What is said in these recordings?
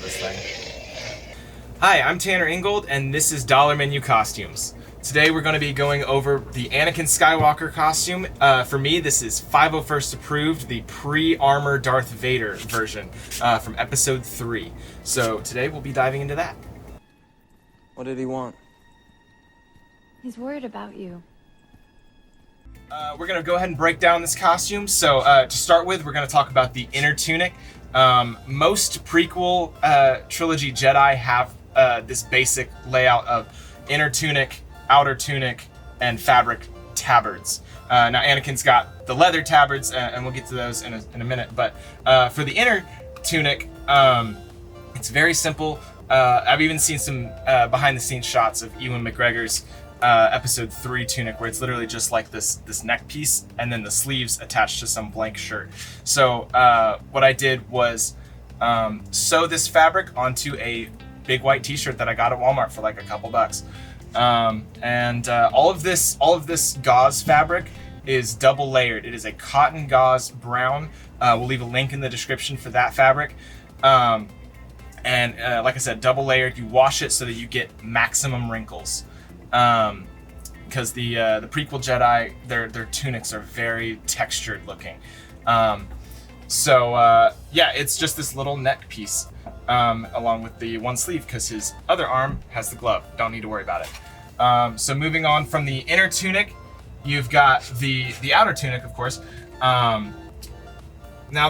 this thing. Hi, I'm Tanner Ingold, and this is Dollar Menu Costumes. Today we're going to be going over the Anakin Skywalker costume. For me, this is 501st approved, the pre-armor Darth Vader version from Episode 3. So today we'll be diving into that. What did he want? He's worried about you. We're going to go ahead and break down this costume. So to start with, we're going to talk about the inner tunic. Most prequel trilogy Jedi have this basic layout of inner tunic, outer tunic, and fabric tabards. Now Anakin's got the leather tabards, and we'll get to those in a minute. But for the inner tunic, it's very simple. I've even seen some behind-the-scenes shots of Ewan McGregor's Episode 3 tunic, where it's literally just like this neck piece, and then the sleeves attached to some blank shirt. So what I did was sew this fabric onto a big white T-shirt that I got at Walmart for like a couple bucks. All of this gauze fabric is double layered. It is a cotton gauze brown. We'll leave a link in the description for that fabric. Like I said, double layered. You wash it so that you get maximum wrinkles. Because the prequel Jedi, their tunics are very textured looking. It's just this little neck piece. Along with the one sleeve, because his other arm has the glove. Don't need to worry about it. So moving on from the inner tunic, you've got the outer tunic, of course. Now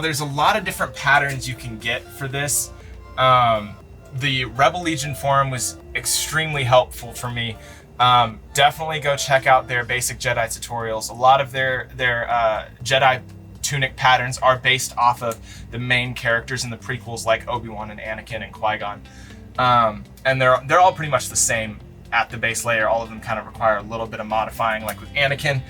there's a lot of different patterns you can get for this. The Rebel Legion forum was extremely helpful for me. Definitely go check out their basic Jedi tutorials. A lot of their Jedi tunic patterns are based off of the main characters in the prequels, like Obi-Wan and Anakin and Qui-Gon, and they're all pretty much the same at the base layer. All of them kind of require a little bit of modifying. Like with Anakin,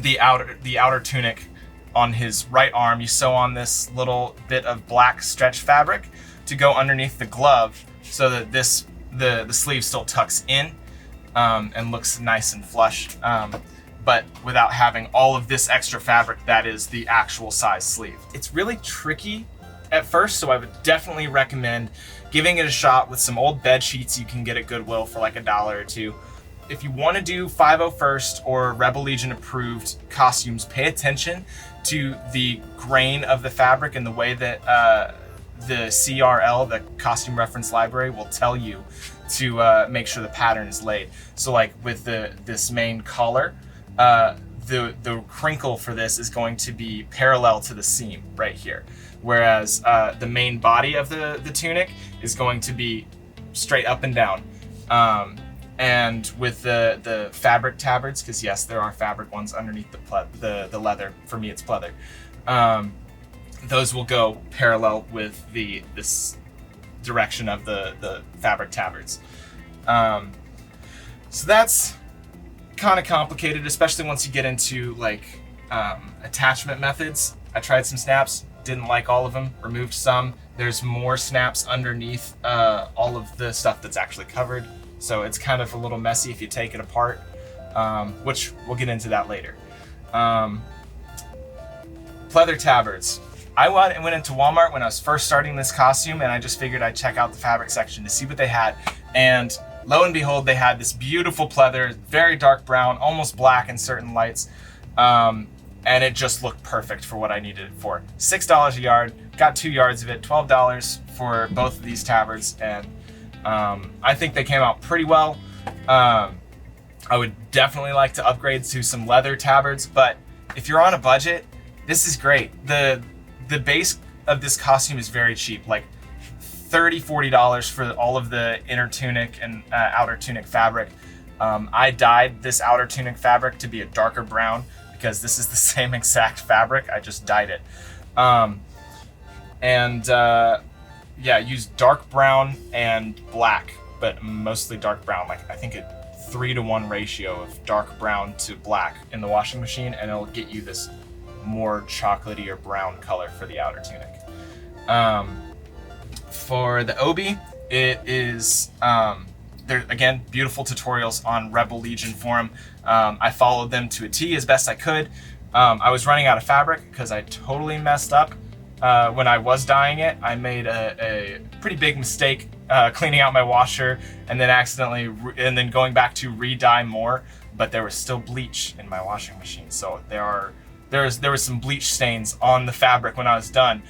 the outer tunic on his right arm, you sew on this little bit of black stretch fabric to go underneath the glove, so that the sleeve still tucks in and looks nice and flush. But without having all of this extra fabric that is the actual size sleeve. It's really tricky at first, so I would definitely recommend giving it a shot with some old bed sheets you can get at Goodwill for like $1 or $2. If you want to do 501st or Rebel Legion approved costumes, pay attention to the grain of the fabric and the way that the CRL, the Costume Reference Library, will tell you to make sure the pattern is laid. So like with this main collar, the crinkle for this is going to be parallel to the seam right here, whereas the main body of the tunic is going to be straight up and down. And with the fabric tabards, because yes, there are fabric ones underneath the leather. For me, it's pleather. Those will go parallel with this direction of the fabric tabards. So that's kind of complicated, especially once you get into like attachment methods. I tried some snaps, didn't like all of them, removed some. There's more snaps underneath all of the stuff that's actually covered, so it's kind of a little messy if you take it apart, which we'll get into that later. Pleather tabards. I went into Walmart when I was first starting this costume, and I just figured I'd check out the fabric section to see what they had, and lo and behold, they had this beautiful pleather, very dark brown, almost black in certain lights, and it just looked perfect for what I needed it for. $6 a yard, got 2 yards of it, $12 for both of these tabards, and I think they came out pretty well. I would definitely like to upgrade to some leather tabards, but if you're on a budget, this is great. The base of this costume is very cheap, like $30-$40 for all of the inner tunic and outer tunic fabric. I dyed this outer tunic fabric to be a darker brown because this is the same exact fabric. I just dyed it. Used dark brown and black, but mostly dark brown. Like I think a 3-to-1 ratio of dark brown to black in the washing machine, and it'll get you this more chocolatey or brown color for the outer tunic. For the Obi, it is there again, beautiful tutorials on Rebel Legion forum. I followed them to a T as best I could. I was running out of fabric because I totally messed up when I was dyeing it, I made a pretty big mistake cleaning out my washer and then going back to re-dye more, but there was still bleach in my washing machine. So there was some bleach stains on the fabric when I was done.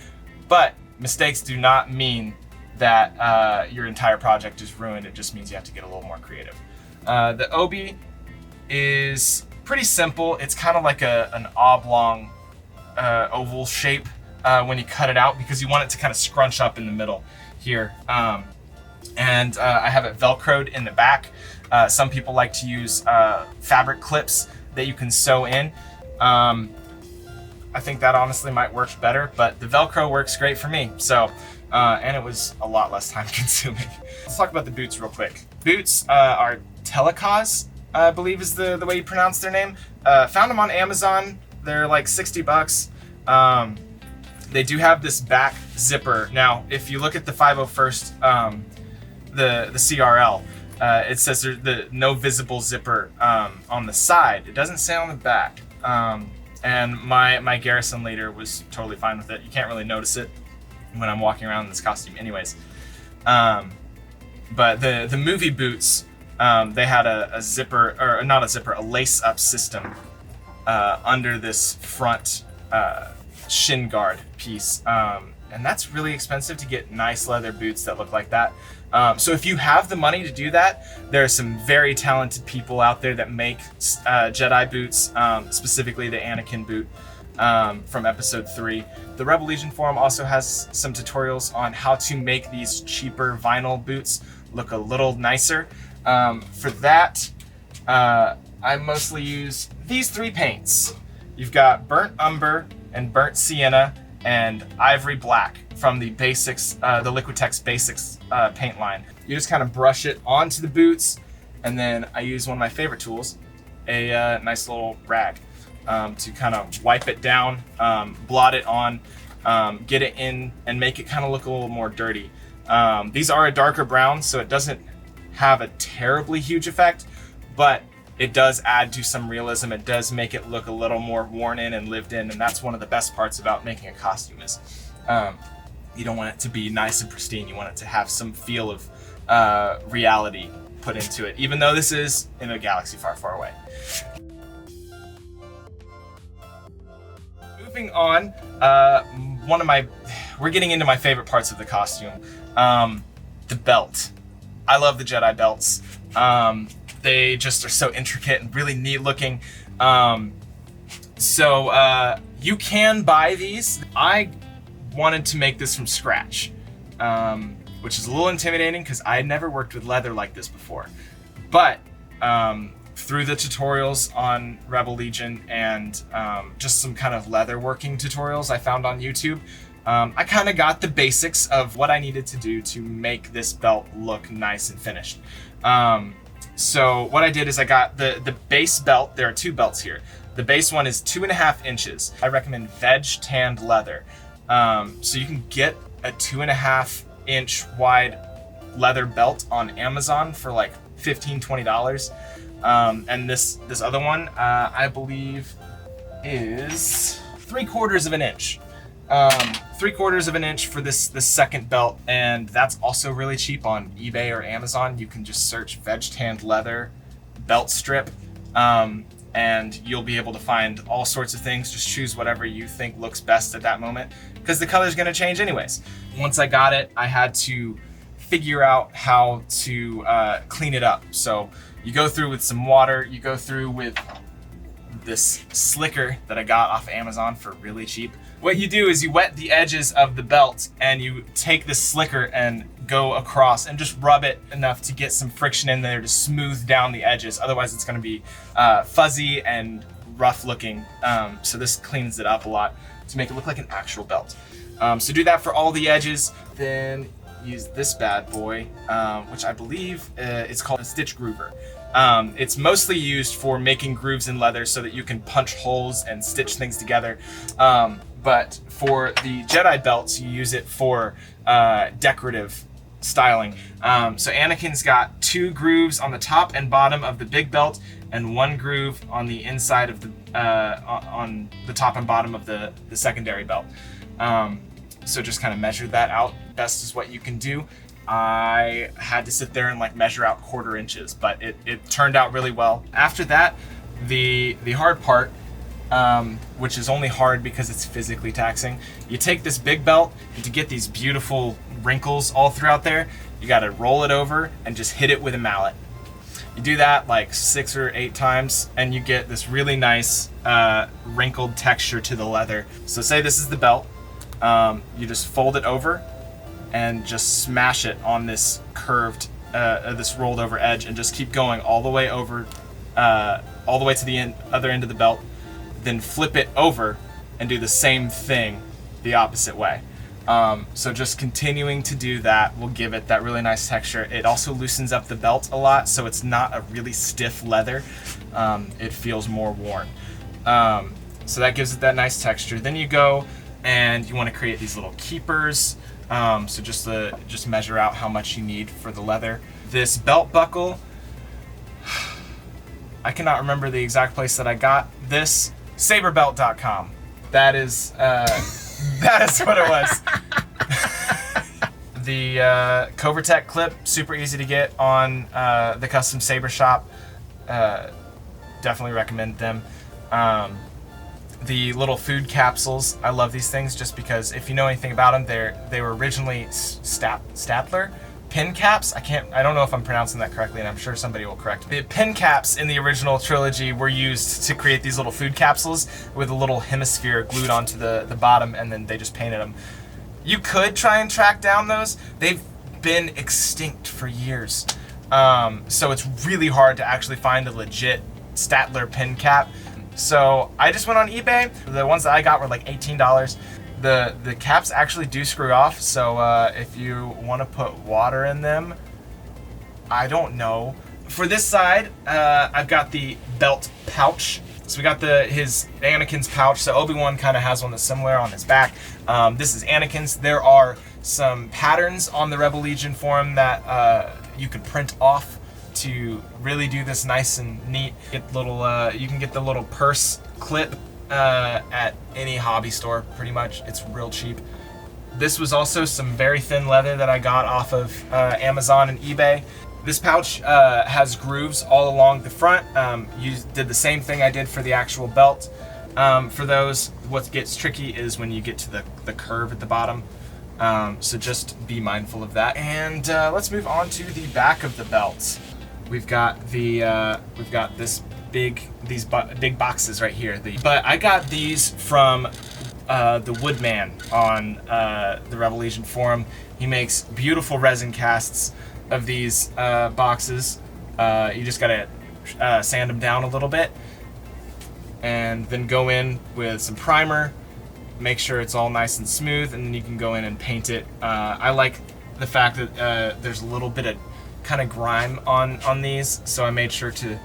But mistakes do not mean that your entire project is ruined. It just means you have to get a little more creative. The obi is pretty simple. It's kind of like an oblong oval shape when you cut it out, because you want it to kind of scrunch up in the middle here. And I have it Velcroed in the back. Some people like to use fabric clips that you can sew in. I think that honestly might work better, but the Velcro works great for me. So, and it was a lot less time consuming. Let's talk about the boots real quick. Boots are Telecause, I believe is the way you pronounce their name. Found them on Amazon. They're like $60. They do have this back zipper. Now, if you look at the 501st, the CRL, it says there's the no visible zipper on the side. It doesn't say on the back. And my Garrison leader was totally fine with it. You can't really notice it when I'm walking around in this costume anyways. But the movie boots, they had a zipper, or not a zipper, a lace-up system under this front shin guard piece. And that's really expensive to get nice leather boots that look like that. So if you have the money to do that, there are some very talented people out there that make Jedi boots, specifically the Anakin boot from episode 3. The Rebel Legion forum also has some tutorials on how to make these cheaper vinyl boots look a little nicer. For that, I mostly use these 3 paints. You've got Burnt Umber and Burnt Sienna and Ivory Black from the Basics, the Liquitex Basics paint line. You just kind of brush it onto the boots, and then I use one of my favorite tools, a nice little rag, to kind of wipe it down, blot it on, get it in, and make it kind of look a little more dirty. These are a darker brown, so it doesn't have a terribly huge effect, but it does add to some realism. It does make it look a little more worn in and lived in, and that's one of the best parts about making a costume is you don't want it to be nice and pristine. You want it to have some feel of reality put into it, even though this is in a galaxy far, far away. Moving on, we're getting into my favorite parts of the costume. The belt. I love the Jedi belts. They just are so intricate and really neat looking. So you can buy these. I wanted to make this from scratch, which is a little intimidating because I had never worked with leather like this before. But through the tutorials on Rebel Legion and just some kind of leather working tutorials I found on YouTube, I kind of got the basics of what I needed to do to make this belt look nice and finished. So what I did is I got the base belt. There are 2 belts here. The base one is 2.5 inches. I recommend veg tanned leather. So you can get a 2.5 inch wide leather belt on Amazon for like $15-20. And this other one, I believe, is 3/4 of an inch. 3/4 of an inch for this second belt, and that's also really cheap on eBay or Amazon. You can just search veg tanned leather belt strip, and you'll be able to find all sorts of things. Just choose whatever you think looks best at that moment, because the color's gonna change anyways. Once I got it, I had to figure out how to clean it up. So you go through with some water, you go through with this slicker that I got off Amazon for really cheap. What you do is you wet the edges of the belt and you take the slicker and go across and just rub it enough to get some friction in there to smooth down the edges. Otherwise it's gonna be fuzzy and rough looking. So this cleans it up a lot to make it look like an actual belt. So do that for all the edges, then use this bad boy, which I believe is called a stitch groover. It's mostly used for making grooves in leather so that you can punch holes and stitch things together. But for the Jedi belts, you use it for decorative styling. So Anakin's got 2 grooves on the top and bottom of the big belt, and 1 groove on the inside of the on the top and bottom of the secondary belt. So just kind of measure that out best as what you can do. I had to sit there and like measure out 1/4 inches, but it turned out really well. After that, the hard part, which is only hard because it's physically taxing, you take this big belt, and to get these beautiful wrinkles all throughout there, you got to roll it over and just hit it with a mallet. You do that like 6 or 8 times and you get this really nice wrinkled texture to the leather. So say this is the belt, you just fold it over and just smash it on this curved, this rolled over edge, and just keep going all the way over, all the way to the other end of the belt. Then flip it over and do the same thing the opposite way. So just continuing to do that will give it that really nice texture. It also loosens up the belt a lot, so it's not a really stiff leather. It feels more worn. So that gives it that nice texture. Then you go and you want to create these little keepers. So just measure out how much you need for the leather. This belt buckle, I cannot remember the exact place that I got this. Saberbelt.com. That is what it was. The Covertech clip, super easy to get on the custom saber shop. Definitely recommend them. The little food capsules, I love these things just because if you know anything about them, they were originally Statler pin caps. I don't know if I'm pronouncing that correctly, and I'm sure somebody will correct me. The pin caps in the original trilogy were used to create these little food capsules with a little hemisphere glued onto the bottom, and then they just painted them. You could try and track down those. They've been extinct for years. So it's really hard to actually find a legit Statler pin cap. So I just went on eBay. The ones that I got were like $18. The caps actually do screw off, so if you want to put water in them, I don't know. For this side, I've got the belt pouch. So we got his Anakin's pouch. So Obi-Wan kind of has one that's similar on his back. This is Anakin's. There are some patterns on the Rebel Legion forum that you could print off to really do this nice and neat. Get little, you can get the little purse clip at any hobby store, pretty much. It's real cheap. This was also some very thin leather that I got off of Amazon and eBay. This pouch has grooves all along the front. You did the same thing I did for the actual belt. For those, what gets tricky is when you get to the curve at the bottom. So just be mindful of that. And let's move on to the back of the belt. We've got these big boxes right here. But I got these from the Woodman on the Rebel Legion forum. He makes beautiful resin casts of these boxes. You just gotta sand them down a little bit and then go in with some primer, make sure it's all nice and smooth, and then you can go in and paint it. I like the fact that there's a little bit of kind of grime on these, so I made sure to,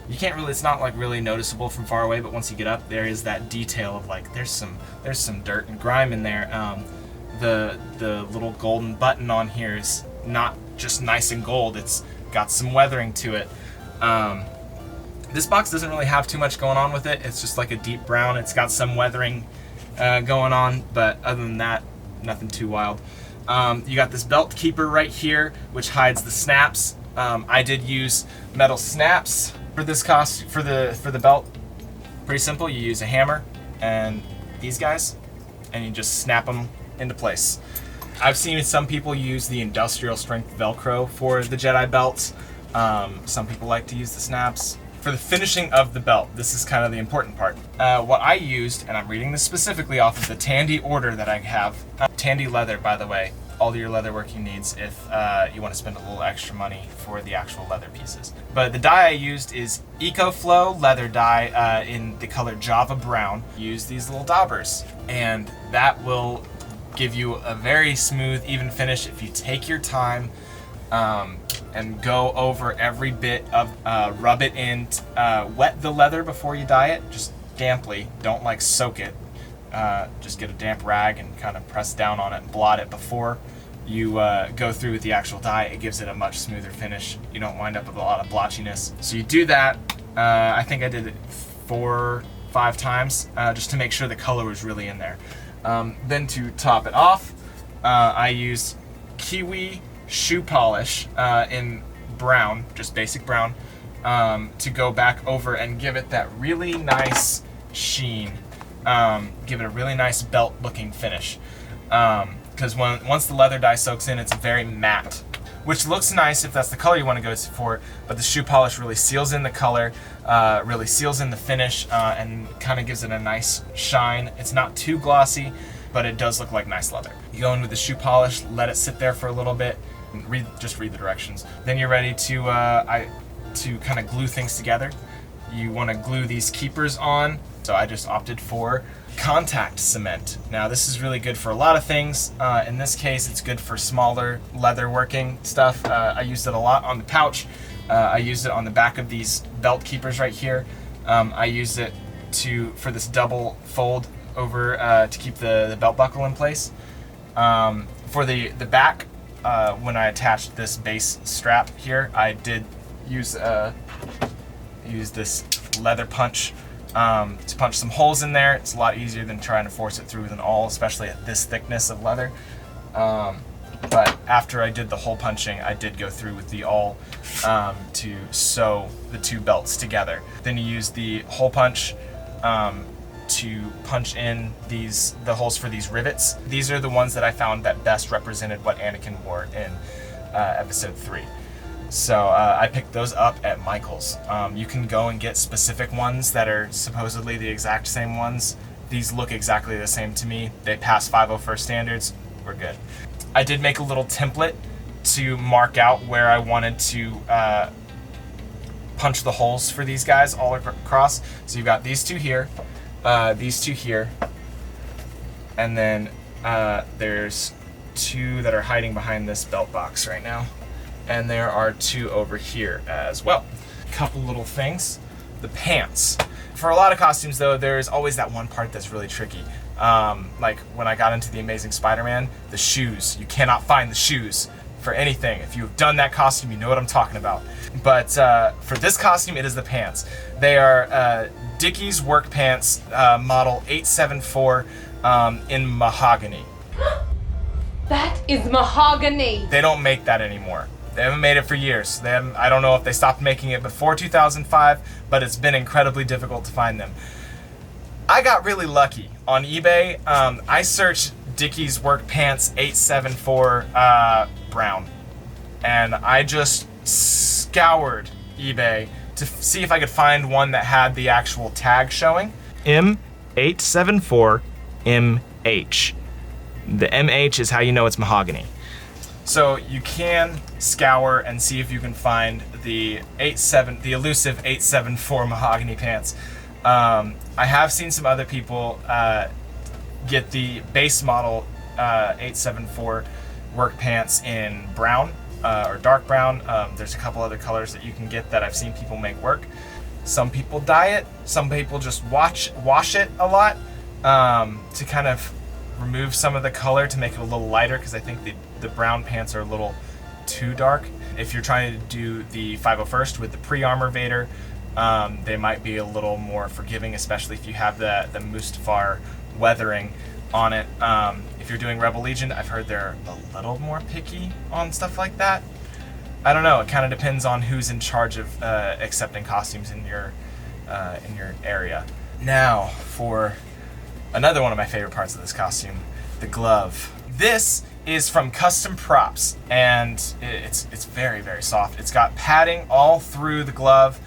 you can't really, it's not like really noticeable from far away, but once you get up, there is that detail of like there's some dirt and grime in there. The little golden button on here is not just nice and gold, it's got some weathering to it. This box doesn't really have too much going on with it. It's just like a deep brown. It's got some weathering going on, but other than that, nothing too wild. You got this belt keeper right here, which hides the snaps. I did use metal snaps for this for the belt. Pretty simple. You use a hammer and these guys, and you just snap them into place. I've seen some people use the industrial strength Velcro for the Jedi belts. Some people like to use the snaps. For the finishing of the belt, this is kind of the important part. What I used, and I'm reading this specifically off of the Tandy order that I have. Tandy leather, by the way, all your leather working needs if you want to spend a little extra money for the actual leather pieces. But the dye I used is EcoFlow leather dye in the color Java Brown. Use these little daubers, and that will give you a very smooth, even finish if you take your time and go over every bit of, rub it in, wet the leather before you dye it, just damply, don't like soak it. Just get a damp rag and kind of press down on it and blot it before you go through with the actual dye. It gives it a much smoother finish. You don't wind up with a lot of blotchiness. So you do that, I think I did it 4 or 5 times, just to make sure the color was really in there. Then to top it off, I used Kiwi shoe polish in brown, just basic brown, to go back over and give it that really nice sheen, give it a really nice belt looking finish. Because once the leather dye soaks in, it's very matte, which looks nice if that's the color you want to go for, but the shoe polish really seals in the color, really seals in the finish, and kind of gives it a nice shine. It's not too glossy, but it does look like nice leather. You go in with the shoe polish, let it sit there for a little bit, and just read the directions. Then you're ready to kind of glue things together. You want to glue these keepers on, so I just opted for contact cement. Now this is really good for a lot of things. In this case, it's good for smaller leather working stuff. I used it a lot on the pouch. I used it on the back of these belt keepers right here. I used it for this double fold over to keep the belt buckle in place. For the back, when I attached this base strap here, I did use this leather punch to punch some holes in there. It's a lot easier than trying to force it through with an awl, especially at this thickness of leather. But after I did the hole punching, I did go through with the awl to sew the two belts together. Then you use the hole punch to punch in the holes for these rivets. These are the ones that I found that best represented what Anakin wore in episode 3. So I picked those up at Michael's. You can go and get specific ones that are supposedly the exact same ones. These look exactly the same to me. They pass 501st standards. We're good. I did make a little template to mark out where I wanted to punch the holes for these guys all across. So you've got these two here, and then there's two that are hiding behind this belt box right now. And there are two over here as well. A couple little things. The pants. For a lot of costumes though, there's always that one part that's really tricky. Like when I got into The Amazing Spider-Man, the shoes. You cannot find the shoes for anything. If you've done that costume, you know what I'm talking about. But for this costume, it is the pants. They are Dickies work pants, model 874 in mahogany. That is mahogany. They don't make that anymore. They haven't made it for years. I don't know if they stopped making it before 2005, but it's been incredibly difficult to find them. I got really lucky. On eBay, I searched Dickies work pants 874 brown, and I just scoured eBay to see if I could find one that had the actual tag showing. M874MH. The MH is how you know it's mahogany. So you can scour and see if you can find the elusive 874 mahogany pants. I have seen some other people get the base model 874 work pants in brown or dark brown. There's a couple other colors that you can get that I've seen people make work. Some people dye it. Some people just wash it a lot to kind of remove some of the color to make it a little lighter, because I think the brown pants are a little too dark. If you're trying to do the 501st with the pre-armor Vader, they might be a little more forgiving, especially if you have the Mustafar weathering on it. If you're doing Rebel Legion, I've heard they're a little more picky on stuff like that. I don't know, it kind of depends on who's in charge of accepting costumes in your area. Now for another one of my favorite parts of this costume, the glove. This is from Custom Props, and it's very, very soft. It's got padding all through the glove,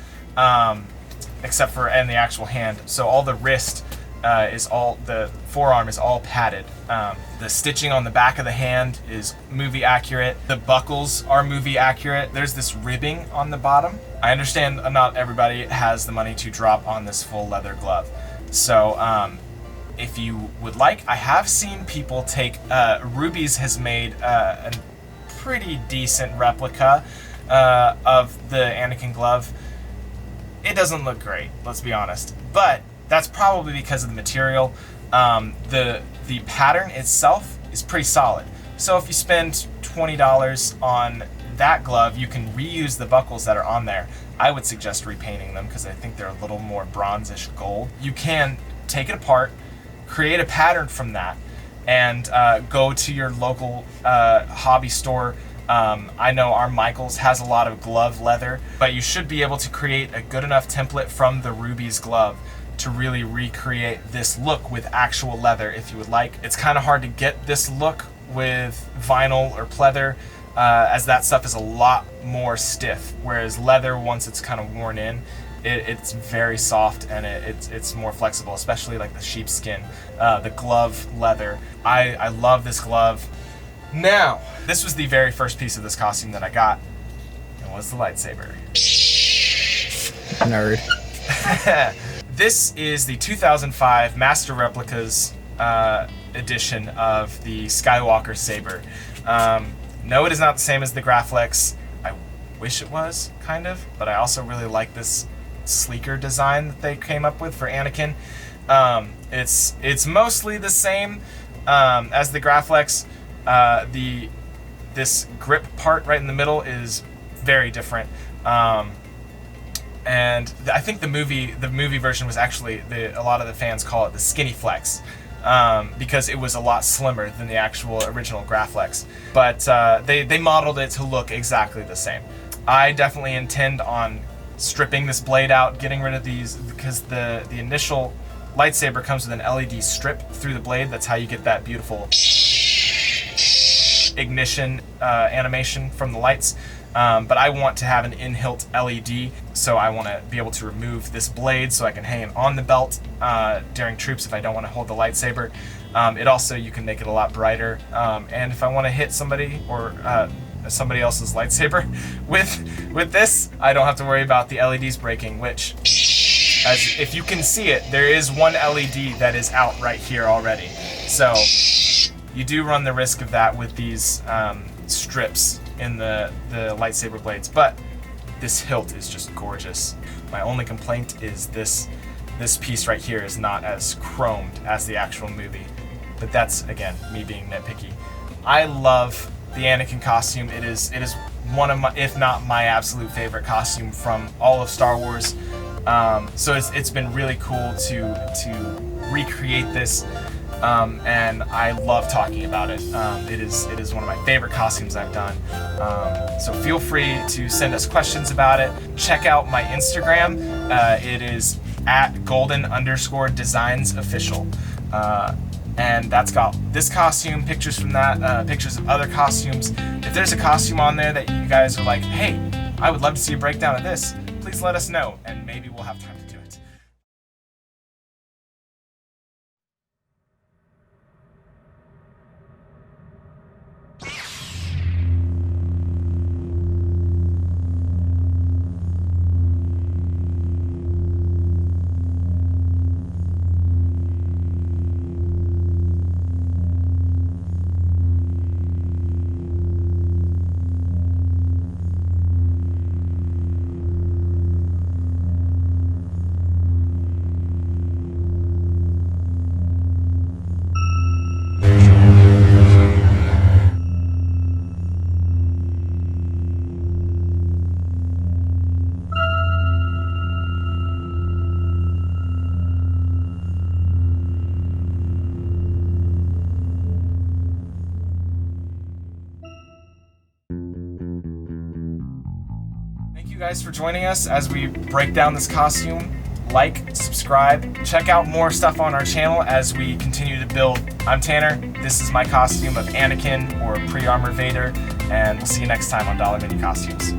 except for and the actual hand. So all the wrist the forearm is all padded. The stitching on the back of the hand is movie accurate. The buckles are movie accurate. There's this ribbing on the bottom. I understand not everybody has the money to drop on this full leather glove. So if you would like, I have seen people take, Ruby's has made a pretty decent replica of the Anakin glove. It doesn't look great, let's be honest, but that's probably because of the material. The pattern itself is pretty solid. So if you spend $20 on that glove, you can reuse the buckles that are on there. I would suggest repainting them because I think they're a little more bronzish gold. You can take it apart, create a pattern from that and go to your local hobby store. I know our Michaels has a lot of glove leather, but you should be able to create a good enough template from the Ruby's glove to really recreate this look with actual leather if you would like. It's kind of hard to get this look with vinyl or pleather, as that stuff is a lot more stiff, whereas leather, once it's kind of worn in, it's very soft and it's more flexible, especially like the sheepskin, the glove leather. I love this glove. Now, this was the very first piece of this costume that I got. It was the lightsaber. Nerd. This is the 2005 Master Replicas edition of the Skywalker saber. No, it is not the same as the Graflex. I wish it was, kind of, but I also really like this sleeker design that they came up with for Anakin. It's mostly the same as the Graflex. This grip part right in the middle is very different. And I think the movie version was actually, a lot of the fans call it the Skinny Flex, because it was a lot slimmer than the actual original Graflex. But they modeled it to look exactly the same. I definitely intend on stripping this blade out, getting rid of these, because the initial lightsaber comes with an LED strip through the blade. That's how you get that beautiful ignition animation from the lights. But I want to have an in-hilt LED, so I want to be able to remove this blade so I can hang it on the belt during troops if I don't want to hold the lightsaber. It also, you can make it a lot brighter, and if I want to hit somebody or somebody else's lightsaber with this, I don't have to worry about the LEDs breaking, which, as if you can see it, there is one LED that is out right here already. So you do run the risk of that with these strips in the lightsaber blades, but this hilt is just gorgeous. My only complaint is this piece right here is not as chromed as the actual movie, but that's, again, me being nitpicky. I love the Anakin costume. It is one of my, if not my absolute favorite costume from all of Star Wars. So it's been really cool to recreate this. And I love talking about it. It is one of my favorite costumes I've done. So feel free to send us questions about it. Check out my Instagram. It is @golden_designsofficial. And that's got this costume, pictures from that, pictures of other costumes. If there's a costume on there that you guys are like, hey, I would love to see a breakdown of this, please let us know, and maybe we'll have time to do it. Thank you guys for joining us as we break down this costume. Like, subscribe, check out more stuff on our channel as we continue to build. I'm Tanner, this is my costume of Anakin or pre-armor Vader, and we'll see you next time on Dollar Mini Costumes.